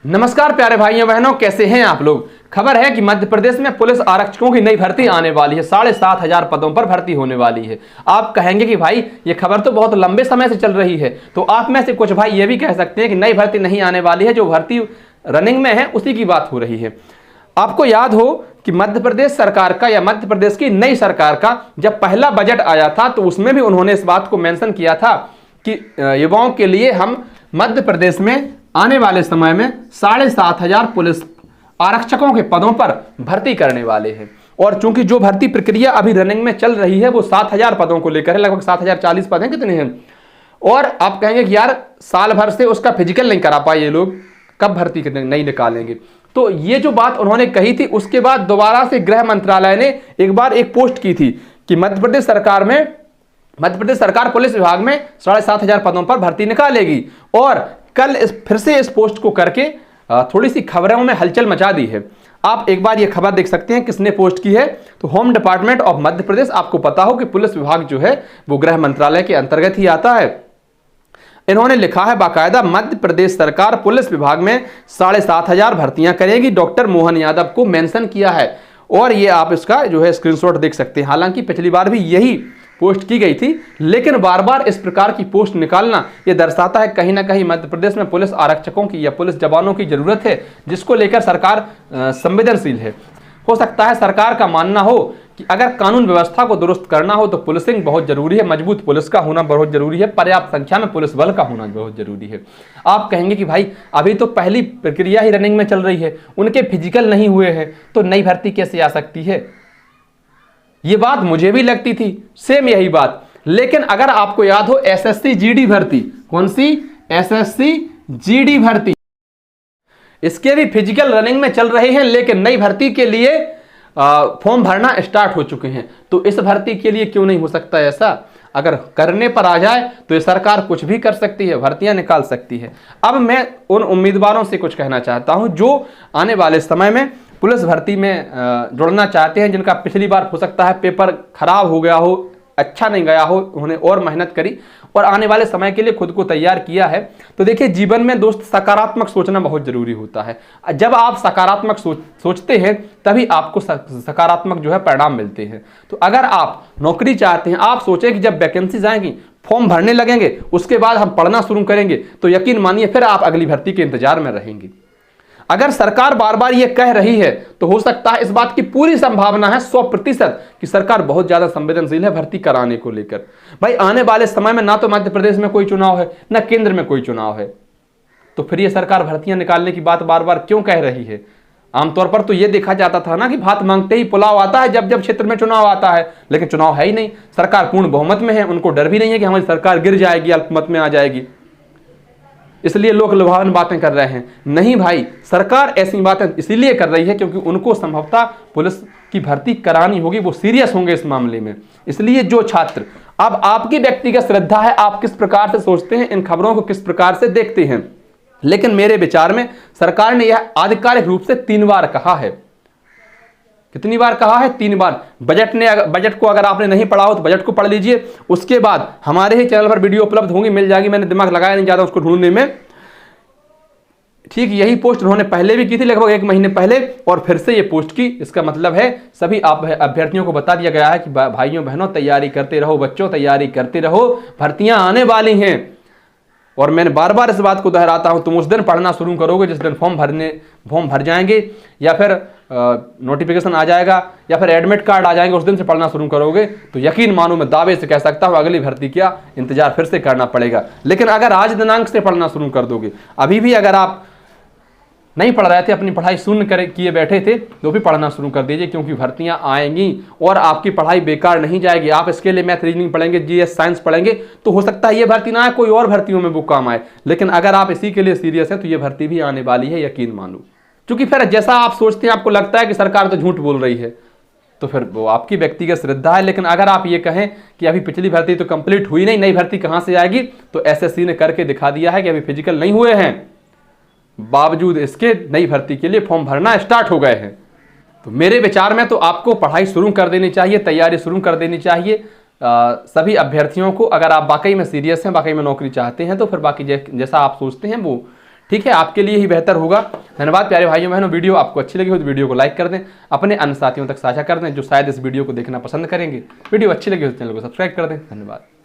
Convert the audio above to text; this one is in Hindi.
नमस्कार प्यारे भाइयों बहनों, कैसे हैं आप लोग। खबर है कि मध्य प्रदेश में पुलिस आरक्षकों की नई भर्ती आने वाली है। 7,500 पदों पर भर्ती होने वाली है। आप कहेंगे कि भाई ये खबर तो बहुत लंबे समय से चल रही है, तो आप में से कुछ भाई ये भी कह सकते हैं कि नई भर्ती नहीं आने वाली है, जो भर्ती रनिंग में है उसी की बात हो रही है। आपको याद हो कि मध्य प्रदेश सरकार का या मध्य प्रदेश की नई सरकार का जब पहला बजट आया था तो उसमें भी उन्होंने इस बात को मेंशन किया था कि युवाओं के लिए हम मध्य प्रदेश में आने वाले समय में 7,500 पुलिस आरक्षकों के पदों पर भर्ती करने वाले हैं। और चूंकि जो भर्ती प्रक्रिया अभी रनिंग में चल रही है वो 7,000 पदों को लेकर है, लगभग 7,040 पद हैं। कितने हैं? और आप कहेंगे कि यार साल भर से उसका फिजिकल नहीं करा पाए ये लोग, कब भर्ती नहीं निकालेंगे। तो ये जो बात उन्होंने कही थी उसके बाद दोबारा से गृह मंत्रालय ने एक बार एक पोस्ट की थी कि मध्य प्रदेश सरकार पुलिस विभाग में 7,500 पदों पर भर्ती निकालेगी। और कल फिर से इस पोस्ट को करके थोड़ी सी खबरों में हलचल मचा दी है। आप एक बार ये खबर देख सकते हैं किसने पोस्ट की है। तो home department of Madhya Pradesh, आपको पता हो कि पुलिस विभाग जो है वो गृह मंत्रालय के अंतर्गत ही आता है। इन्होंने लिखा है बाकायदा, मध्य प्रदेश सरकार पुलिस विभाग में 7,500 भर्तियां करेगी। डॉक्टर मोहन यादव को मेंशन किया है। और ये आप इसका जो है स्क्रीनशॉट देख सकते हैं। हालांकि पिछली बार भी यही पोस्ट की गई थी, लेकिन बार बार इस प्रकार की पोस्ट निकालना यह दर्शाता है कहीं ना कहीं मध्य प्रदेश में पुलिस आरक्षकों की या पुलिस जवानों की जरूरत है, जिसको लेकर सरकार संवेदनशील है। हो सकता है सरकार का मानना हो कि अगर कानून व्यवस्था को दुरुस्त करना हो तो पुलिसिंग बहुत जरूरी है, मजबूत पुलिस का होना बहुत जरूरी है, पर्याप्त संख्या में पुलिस बल का होना बहुत जरूरी है। आप कहेंगे कि भाई अभी तो पहली प्रक्रिया ही रनिंग में चल रही है, उनके फिजिकल नहीं हुए हैं, तो नई भर्ती कैसे आ सकती है। ये बात मुझे भी लगती थी, सेम यही बात। लेकिन अगर आपको याद हो एसएससी जीडी भर्ती, कौन सी? एसएससी जीडी भर्ती, इसके भी फिजिकल रनिंग में चल रहे हैं, लेकिन नई भर्ती के लिए फॉर्म भरना स्टार्ट हो चुके हैं। तो इस भर्ती के लिए क्यों नहीं हो सकता ऐसा? अगर करने पर आ जाए तो ये सरकार कुछ भी कर सकती है, भर्तियां निकाल सकती है। अब मैं उन उम्मीदवारों से कुछ कहना चाहता हूं जो आने वाले समय में पुलिस भर्ती में जुड़ना चाहते हैं, जिनका पिछली बार हो सकता है पेपर खराब हो गया हो, अच्छा नहीं गया हो, उन्होंने और मेहनत करी और आने वाले समय के लिए खुद को तैयार किया है। तो देखिए, जीवन में दोस्त सकारात्मक सोचना बहुत जरूरी होता है। जब आप सकारात्मक सोचते हैं तभी आपको सकारात्मक जो है परिणाम मिलते हैं। तो अगर आप नौकरी चाहते हैं, आप सोचें कि जब वैकेंसीज आएंगी, फॉर्म भरने लगेंगे, उसके बाद हम पढ़ना शुरू करेंगे, तो यकीन मानिए फिर आप अगली भर्ती के इंतजार में रहेंगे। अगर सरकार बार बार ये कह रही है तो हो सकता है इस बात की पूरी संभावना है 100% कि सरकार बहुत ज्यादा संवेदनशील है भर्ती कराने को लेकर। भाई आने वाले समय में ना तो मध्य प्रदेश में कोई चुनाव है, ना केंद्र में कोई चुनाव है, तो फिर ये सरकार भर्तियां निकालने की बात बार बार क्यों कह रही है? आमतौर पर तो ये देखा जाता था ना कि भात मांगते ही पुलाव आता है जब जब क्षेत्र में चुनाव आता है, लेकिन चुनाव है ही नहीं, सरकार पूर्ण बहुमत में है, उनको डर भी नहीं है कि हमारी सरकार गिर जाएगी, अल्पमत में आ जाएगी, इसलिए लोग लुभावन बातें कर रहे हैं। नहीं भाई, सरकार ऐसी बातें इसीलिए कर रही है क्योंकि उनको संभवतः पुलिस की भर्ती करानी होगी, वो सीरियस होंगे इस मामले में। इसलिए जो छात्र, अब आपकी व्यक्तिगत श्रद्धा है, आप किस प्रकार से सोचते हैं, इन खबरों को किस प्रकार से देखते हैं, लेकिन मेरे विचार में सरकार ने यह आधिकारिक रूप से 3 बार कहा है। कितनी बार कहा है? 3 बार। बजट को अगर आपने नहीं पढ़ा हो तो बजट को पढ़ लीजिए। उसके बाद हमारे ही चैनल पर वीडियो उपलब्ध होंगी, मिल जाएगी, मैंने दिमाग लगाया नहीं ज्यादा उसको ढूंढने में। ठीक यही पोस्ट उन्होंने पहले भी की थी, लगभग 1 महीने पहले, और फिर से ये पोस्ट की। इसका मतलब है सभी अभ्यर्थियों को बता दिया गया है कि भाइयों बहनों तैयारी करते रहो, बच्चों तैयारी करते रहो, भर्तियां आने वाली हैं। और मैंने बार बार इस बात को दोहराता हूं, तुम उस दिन पढ़ना शुरू करोगे जिस दिन फॉर्म भर जाएंगे, या फिर नोटिफिकेशन आ जाएगा, या फिर एडमिट कार्ड आ जाएंगे, उस दिन से पढ़ना शुरू करोगे, तो यकीन मानो मैं दावे से कह सकता हूं अगली भर्ती क्या इंतजार फिर से करना पड़ेगा। लेकिन अगर आज दिनांक से पढ़ना शुरू कर दोगे, अभी भी अगर आप नहीं पढ़ रहे थे, अपनी पढ़ाई शून्य किए बैठे थे, तो भी पढ़ना शुरू कर दीजिए, क्योंकि भर्तियां आएंगी और आपकी पढ़ाई बेकार नहीं जाएगी। आप इसके लिए मैथ रीजनिंग पढ़ेंगे, जीएस साइंस पढ़ेंगे, तो हो सकता है ये भर्ती ना आए, कोई और भर्तियों में वो काम आए। लेकिन अगर आप इसी के लिए सीरियस है तो ये भर्ती भी आने वाली है, यकीन मानो। क्योंकि फिर जैसा आप सोचते हैं, आपको लगता है कि सरकार तो झूठ बोल रही है, तो फिर वो आपकी व्यक्तिगत श्रद्धा है। लेकिन अगर आप ये कहें कि अभी पिछली भर्ती तो कंप्लीट हुई नहीं, नई भर्ती कहां से आएगी, तो एसएससी ने करके दिखा दिया है कि अभी फिजिकल नहीं हुए हैं, बावजूद इसके नई भर्ती के लिए फॉर्म भरना स्टार्ट हो गए हैं। तो मेरे विचार में तो आपको पढ़ाई शुरू कर देनी चाहिए, तैयारी शुरू कर देनी चाहिए सभी अभ्यर्थियों को। अगर आप वाकई में सीरियस हैं, वाकई में नौकरी चाहते हैं, तो फिर बाकी जैसा आप सोचते हैं वो ठीक है, आपके लिए ही बेहतर होगा। धन्यवाद प्यारे भाइयों बहनों। वीडियो आपको अच्छी लगी हो तो वीडियो को लाइक कर दें, अपने अन्य साथियों तक साझा कर दें जो शायद इस वीडियो को देखना पसंद करेंगे। वीडियो अच्छी लगी हो तो चैनल को सब्सक्राइब कर दें। धन्यवाद।